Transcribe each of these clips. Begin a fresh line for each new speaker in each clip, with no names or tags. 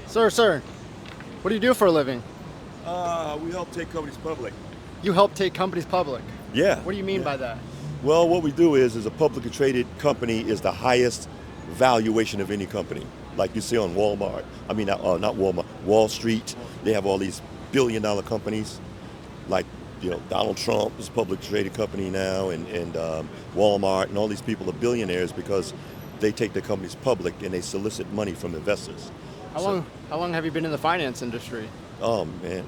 Sir, what do you do for a living?
We help take companies public.
You help take companies public.
Yeah.
What do you mean by that?
Well, what we do is a publicly traded company is the highest valuation of any company. Like you see on Walmart, not Walmart, Wall Street, they have all these billion-dollar companies. Like, Donald Trump is a publicly traded company now, and Walmart, and all these people are billionaires because they take their companies public and they solicit money from investors.
How long have you been in the finance industry?
Oh man,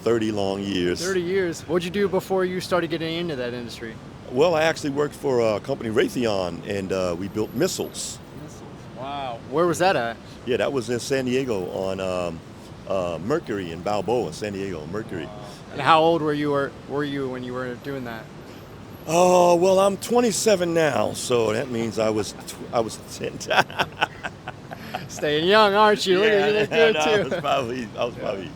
30 long years.
30 years. What'd you do before you started getting into that industry?
Well, I actually worked for a company, Raytheon, and we built missiles.
Wow. Where was that at?
Yeah, that was in San Diego on Mercury in Balboa, San Diego, Mercury.
And how old were you when you were doing that?
Oh, well, I'm 27 now, so that means I was 10.
Staying young, aren't you? Look at you, look good
No,
too.
I was probably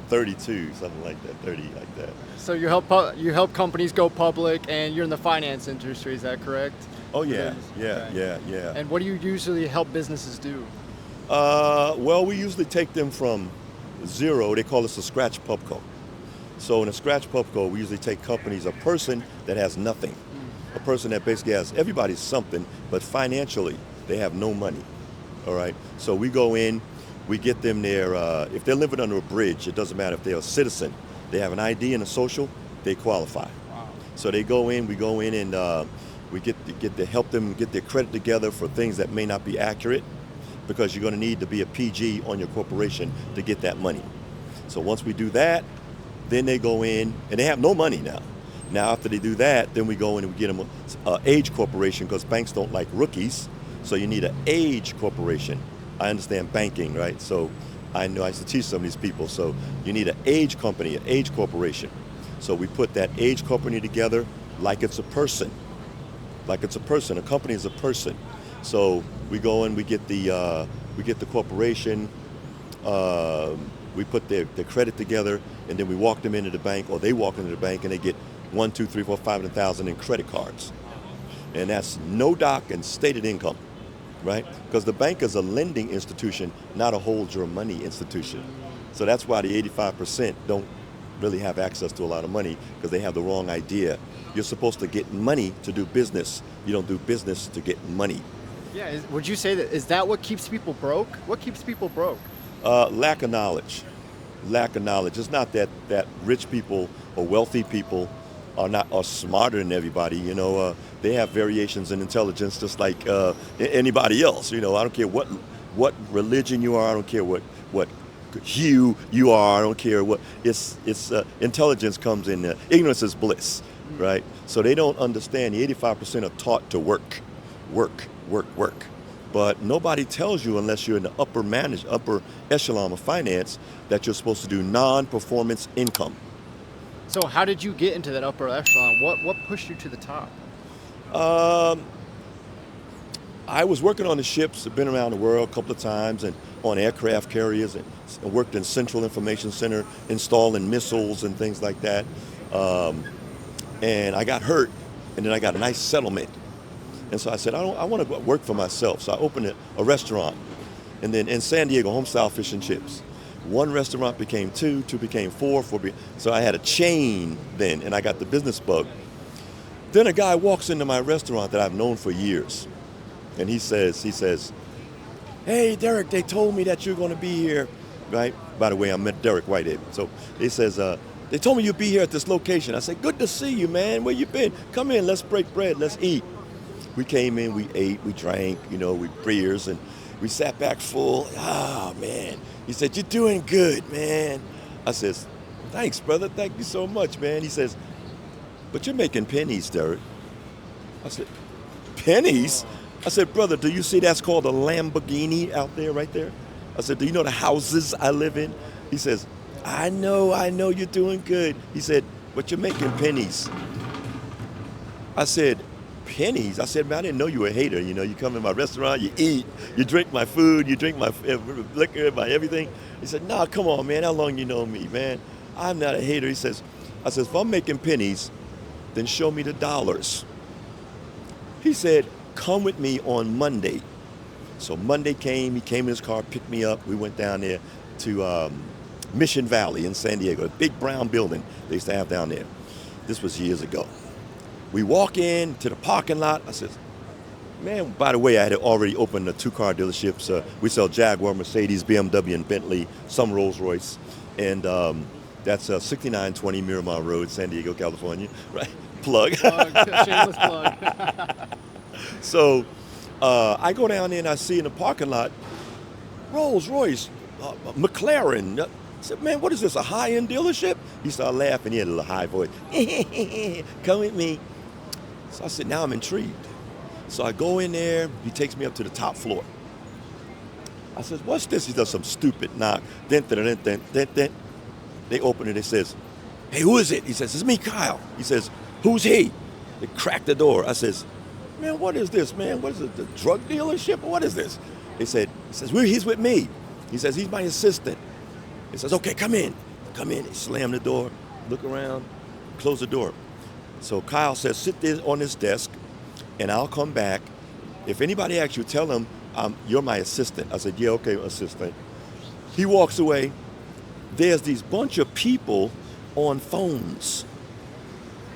32, something like that, 30 like that.
So you help companies go public, and you're in the finance industry. Is that correct?
Oh yeah,
Okay.
yeah.
And what do you usually help businesses do?
Well, we usually take them from zero. They call us a scratch pubco. So in a scratch pubco, we usually take companies, a person that has nothing, a person that basically has everybody's something, but financially they have no money. All right. So we go in, we get them there. If they're living under a bridge, it doesn't matter if they're a citizen. They have an ID and a social, they qualify.
Wow.
So we go in, and we get to help them get their credit together for things that may not be accurate, because you're going to need to be a PG on your corporation to get that money. So once we do that, then they go in, and they have no money now. Now after they do that, then we go in and we get them an age corporation, because banks don't like rookies. So you need an age corporation. I understand banking, right? So I know I used to teach some of these people. So you need an age company, an age corporation. So we put that age company together like it's a person. Like it's a person. A company is a person. So we go in, we get the corporation, we put their credit together, and then we walk them into the bank, or they walk into the bank, and they get 1, 2, 3, 4, 500,000 in credit cards. And that's no doc and stated income, right? Because the bank is a lending institution, not a hold your money institution. So that's why the 85% don't really have access to a lot of money, because they have the wrong idea. You're supposed to get money to do business. You don't do business to get money.
Yeah. Would you say that is that what keeps people broke? What keeps people broke?
Lack of knowledge. Lack of knowledge. It's not that rich people or wealthy people are smarter than everybody. They have variations in intelligence just like anybody else. I don't care what religion you are. I don't care what hue you are. I don't care what. It's intelligence comes in. Ignorance is bliss, right? So they don't understand. The 85% are taught to work. But nobody tells you, unless you're in the upper echelon of finance, that you're supposed to do non-performance income.
So how did you get into that upper echelon? What pushed you to the top?
I was working on the ships. I've been around the world a couple of times, and on aircraft carriers, and worked in Central Information Center installing missiles and things like that. And I got hurt, and then I got a nice settlement. And so I said, I want to work for myself. So I opened a restaurant, and then in San Diego, home-style fish and chips. One restaurant became two became four, so I had a chain then, and I got the business bug. Then a guy walks into my restaurant that I've known for years, and he says, "Hey, Derrick, they told me that you're going to be here," right? By the way, I met Derrick Whitehead. So he says, "They told me you'd be here at this location." I said, "Good to see you, man. Where you been? Come in, let's break bread, let's eat." We came in, we ate, we drank, with beers, and we sat back full. Ah, man. He said, "You're doing good, man." I says, "Thanks, brother. Thank you so much, man." He says, "But you're making pennies, Derrick." I said, "Pennies?" I said, "Brother, do you see that's called a Lamborghini out there, right there?" I said, "Do you know the houses I live in?" He says, I know, you're doing good." He said, "But you're making pennies." I said, "Pennies?" I said, "Man, I didn't know you were a hater. You come in my restaurant, you eat, you drink my food, you drink my liquor, my everything." He said, "Nah, come on, man. How long you know me, man? I'm not a hater." I says, "If I'm making pennies, then show me the dollars." He said, "Come with me on Monday." So Monday came, he came in his car, picked me up. We went down there to Mission Valley in San Diego, a big brown building they used to have down there. This was years ago. We walk in to the parking lot. I said, man, by the way, I had already opened the 2-car dealerships. We sell Jaguar, Mercedes, BMW, and Bentley, some Rolls Royce. And that's 6920 Miramar Road, San Diego, California, right? Plug.
Shameless plug.
So I go down there and I see in the parking lot, Rolls Royce, McLaren. I said, man, what is this, a high-end dealership? He started laughing. He had a little high voice. Come with me. So I said, now I'm intrigued. So I go in there. He takes me up to the top floor. I said, what's this? He does some stupid knock. Then. They open it. It says, hey, who is it? He says, it's me, Kyle. He says, who's he? They crack the door. I says, man, what is this, man? What is it, the drug dealership? What is this? He says, he's with me. He says, he's my assistant. He says, okay, come in. Come in. He slammed the door, look around, close the door. So Kyle says, sit there on this desk, and I'll come back. If anybody asks you, tell them you're my assistant. I said, yeah, okay, assistant. He walks away. There's these bunch of people on phones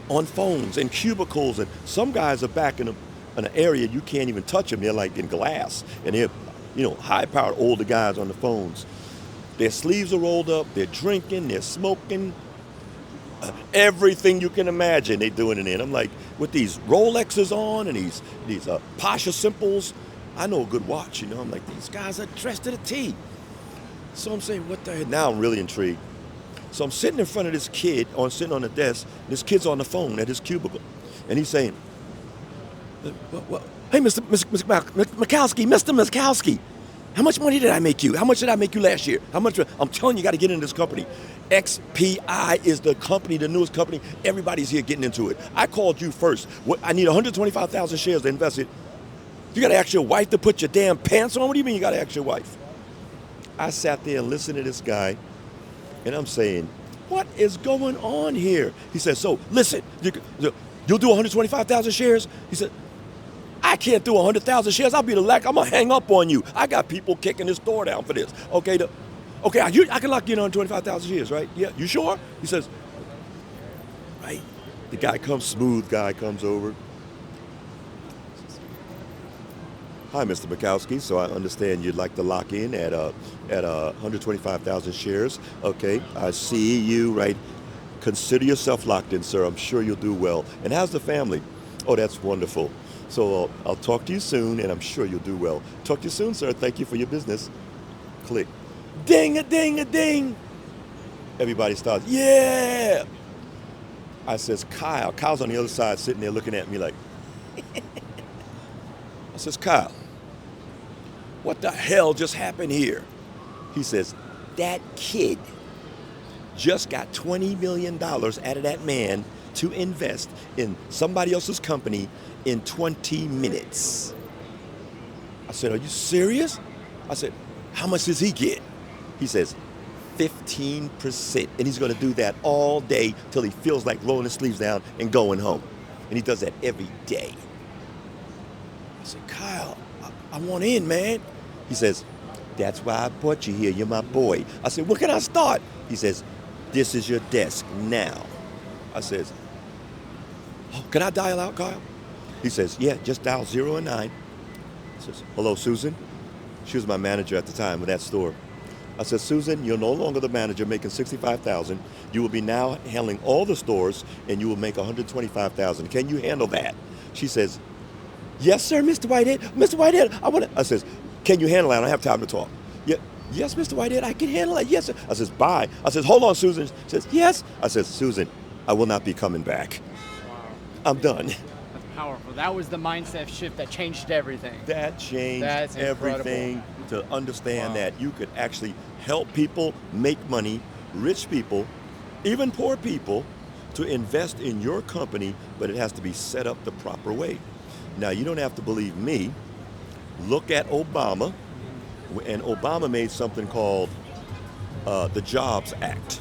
and cubicles, and some guys are back in an area you can't even touch them. They're like in glass, and they're, high-powered older guys on the phones. Their sleeves are rolled up. They're drinking. They're smoking. Everything you can imagine they're doing it in. I'm like, with these Rolexes on and these Pasha Simples, I know a good watch, I'm like, these guys are dressed to the T. So I'm saying, what the heck? Now I'm really intrigued. So I'm sitting in front of this kid, sitting on the desk. This kid's on the phone at his cubicle. And he's saying, hey, Mr. Mikowski, how much money did I make you? How much did I make you last year? How much? I'm telling you, you got to get into this company. XPI is the company, the newest company. Everybody's here getting into it. I called you first. I need 125,000 shares to invest it. You got to ask your wife to put your damn pants on? What do you mean you got to ask your wife? I sat there and listened to this guy, and I'm saying, what is going on here? He said, so listen, you'll do 125,000 shares? He said, I can't do 100,000 shares. I'll be the lack. I'm going to hang up on you. I got people kicking this door down for this. Okay, I can lock you in on 25,000 shares, right? Yeah, you sure? He says, right. The smooth guy comes over. Hi, Mr. Mikowski. So I understand you'd like to lock in at 125,000 shares. Okay, I see you, right? Consider yourself locked in, sir. I'm sure you'll do well. And how's the family? Oh, that's wonderful. So I'll talk to you soon, and I'm sure you'll do well. Talk to you soon, sir. Thank you for your business. Click. Ding, a ding, a ding. Everybody starts, yeah. I says, Kyle's on the other side sitting there looking at me like, I says, Kyle, what the hell just happened here? He says, that kid just got $20 million out of that man to invest in somebody else's company in 20 minutes. I said, are you serious? I said, how much does he get? He says, 15%. And he's going to do that all day till he feels like rolling his sleeves down and going home. And he does that every day. I said, Kyle, I want in, man. He says, that's why I brought you here. You're my boy. I said, where can I start? He says, this is your desk now. I says, oh, can I dial out, Kyle? He says, yeah, just dial 0 and 9. I says, hello, Susan. She was my manager at the time of that store. I said, Susan, you're no longer the manager making $65,000. You will be now handling all the stores, and you will make $125,000. Can you handle that? She says, yes, sir, Mr. Whitehead. Mr. Whitehead, I says, can you handle that? I don't have time to talk. Yeah, yes, Mr. Whitehead, I can handle it. Yes, sir. I says, bye. I says, hold on, Susan. She says, yes. I says, Susan, I will not be coming back.
Wow.
I'm done.
That's powerful. That was the mindset shift that changed everything.
That changed everything to understand that you could actually help people make money, rich people, even poor people, to invest in your company, but it has to be set up the proper way. Now, you don't have to believe me. Look at Obama, and Obama made something called the Jobs Act.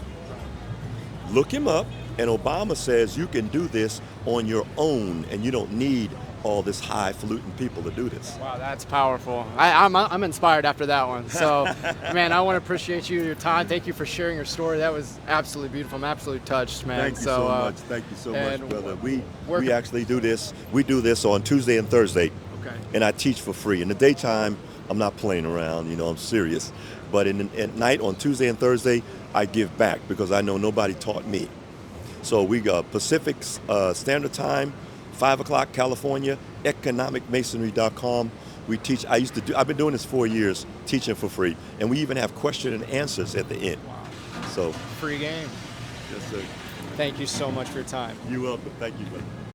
Look him up, and Obama says you can do this on your own, and you don't need all this highfalutin people to do this.
Wow, that's powerful. I'm inspired after that one. So, man, I want to appreciate you, your time. Thank you for sharing your story. That was absolutely beautiful. I'm absolutely touched, man.
Thank you so much. Thank you so much, brother. We actually do this. We do this on Tuesday and Thursday.
Okay.
And I teach for free. In the daytime, I'm not playing around. I'm serious. But at night on Tuesday and Thursday, I give back because I know nobody taught me. So we got Pacific Standard Time, 5 o'clock California, economicmasonry.com. We teach. I've been doing this 4 years, teaching for free, and we even have question and answers at the end.
Wow.
So
Free game.
yes, sir.
Thank you so much for your time.
You're welcome. Thank you, brother.